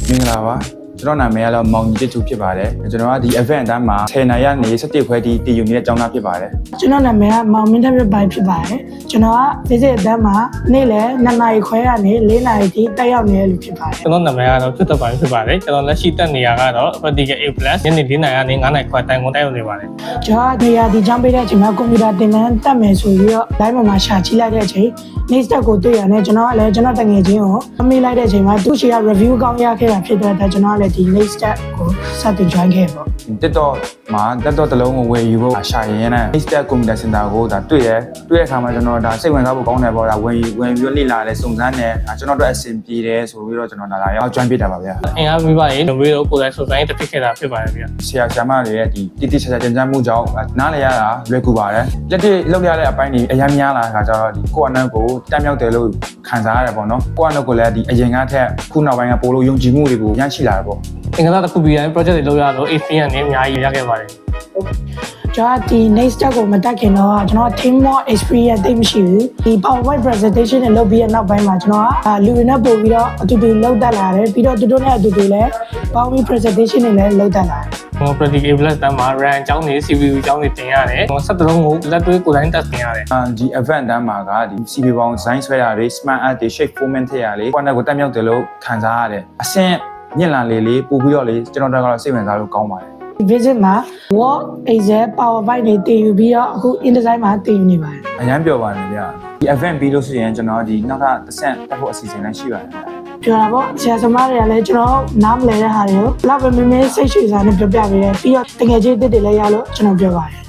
မင်္ဂလာပါကျွန်တော်နာမည်ကတော့မောင်ကြီးကျူဖြစ်ပါတယ်ကျွန်တော်ကဒီ event တန်းမှာ10နိုင်ရနေ17ခွဲတီတည်ယူနေတဲ့အကြောင်းသားဖြစ်ပါတယ်ကျွန်တော်နာမည်ကမောင်မင်းထက်ပြပိုင်းဖြစ်ပါတယ်ကျွန်တော်က visit တန်းမှာနေ့လယ်2နာရီခွဲကနေ4နာရီထိတက်ရောက်နေတဲ့လူဖြစ်ပါတယ်ကျွန်တော်နာမည်ကတော့ဖြစ်သက်ပိုင်းဖြစ်ပါတယ်ကျွန်တော်လက်ရှိတက်နေရကတော့ practical A+ ညနေ4နာရီကနေ9နာရီခွဲတိုင်ကုန်တက်ရောက်နေပါတယ်ကျွန်တော်နေရာဒီချမ်းပေးတဲ့အချိန်မှာကွန်ပျူတာသင်တန်းတက်မယ်ဆိုပြီးတော့ live မှာရှာကြည့်လိုက်တဲ့အချိန် next step ကိုတွေ့ရတယ်ကျွန်တော်ကလည်းကျွန်တော်တငယ်ချင်းကိုမေးလိုက်တဲ့အချိန်မှာသူရှိက review ကောင်းရခဲ့တာဖြစ်တဲ့အတွက်ကျွန်တော်ကလည်းဒီ next step ကိုစတင် join ခဲ့ပေါ့TikTok မှာ TikTok တစ်လုံးကိုဝယ်ယူဖို့ရှာရင်နဲ့ next step computer center ကိုဒါတွေ့ရတဲ့အခါမှာကျွန်တော်ဒါစိတ်ဝင်စားဖို့ကောင်းတယ်ပေါ့ဒါဝင်ပြီးလေ့လာလဲစုံစမ်းတယ်ကျွန်တော်တို့အဆင်ပြေတယ်ဆိုပြီးတော့ကျွန်တော်လာရောက် join ဖြစ်တာပါဗျာအင်အားမိပါရင်တို့ပြီးတော့ကိုယ်တိုင်စုံစမ်းတစ်ဖြစ်ခဲ့တာဖြစ်ပါတယ်ဗျာဆရာမတွေရဲ့ဒီတိကျကျတင်ပြမှုကြောင့်နားလည်ရတာလွယ်ကူပါတယ်လက်တွေ့လောက်ရတဲ့အပိုင်းတွေအများများလာခါကျတော့ဒီကိုယ့်အနက်ကိုတက်မြောက်တယ်လို့ခံစားရတယ်ပေါ့နော်ကိုယ့်အနက်ကိုလည်းဒီအရင်ကထက်ခုနောက်ပိုင်းကပိုလို့ယုံကြည်မှုတွေကိုရရှိလာတယ်ပေါ့အင်္ဂါတစ်ခုပြီးတိုင်း project တွေလုပ်ရတော့ experience နဲ့အများကြီးရခဲ့ပါတယ်ကျွန်တော်ဒီ next step ကိုမတက်ခင်တော့ကျွန်တော် team more experience သိမရှိဘူးဒီ PowerPoint presentation တွေလုပ်ပြီးတဲ့နောက်ပိုင်းမှာကျွန်တော်ကလူတွေနဲ့ပို့ပြီးတော့အတူတူလုပ်တတ်လာတယ်ပြီးတော့သူတို့နဲ့အတူတူလည်း PowerPoint presentation တွေလည်းလုပ်တတ်လာတယ်ကျွန်တော် practical A+ တန်းမှာ RAM အကြောင်းတွေ CPU အကြောင်းတွေတင်ရတယ်ကျွန်တော်ဆက်တလုံးကိုလက်တွေ့ကိုယ်တိုင်တက်တင်ရတယ်ဒီ event တန်းမှာကဒီ CPU ပေါင်း design ဆွဲတာတွေ smart art တွေ shape format ထည့်ရလေကိုယ့်နဲ့ကိုတက်မြောက်တယ်လို့ခံစားရတယ်အဆင့်ညစ်လာလေပို့ပြီးတော့လေကျွန်တော်တို့ကတော့စိတ်ဝင်စားလို့ကောင်းပါတယ် visit မှာ Word Excel PowerPoint တွေတင်ယူပြီးတော့အခု InDesign မှာတင်ယူနေပါတယ်အရန်ပြောပါတယ်ဗျာဒီ event ပြီးလို့ဆိုရင်ကျွန်တော်ဒီနောက်ထပ်တစ်ဆင့်တက်ဖို့အစီအစဉ်လည်းရှိပါတယ်ပြောတာပေါ့ဆရာသမားတွေကလည်းကျွန်တော်နားမလည်တဲ့ဟာတွေကိုလောက်ပဲမင်းမင်းစိတ်ရှည်စားနဲ့ပြောပြပေးတယ်ပြီးတော့တကယ်ချင်းတစ်တွေလည်းရလို့ကျွန်တော်ပြောပါတယ်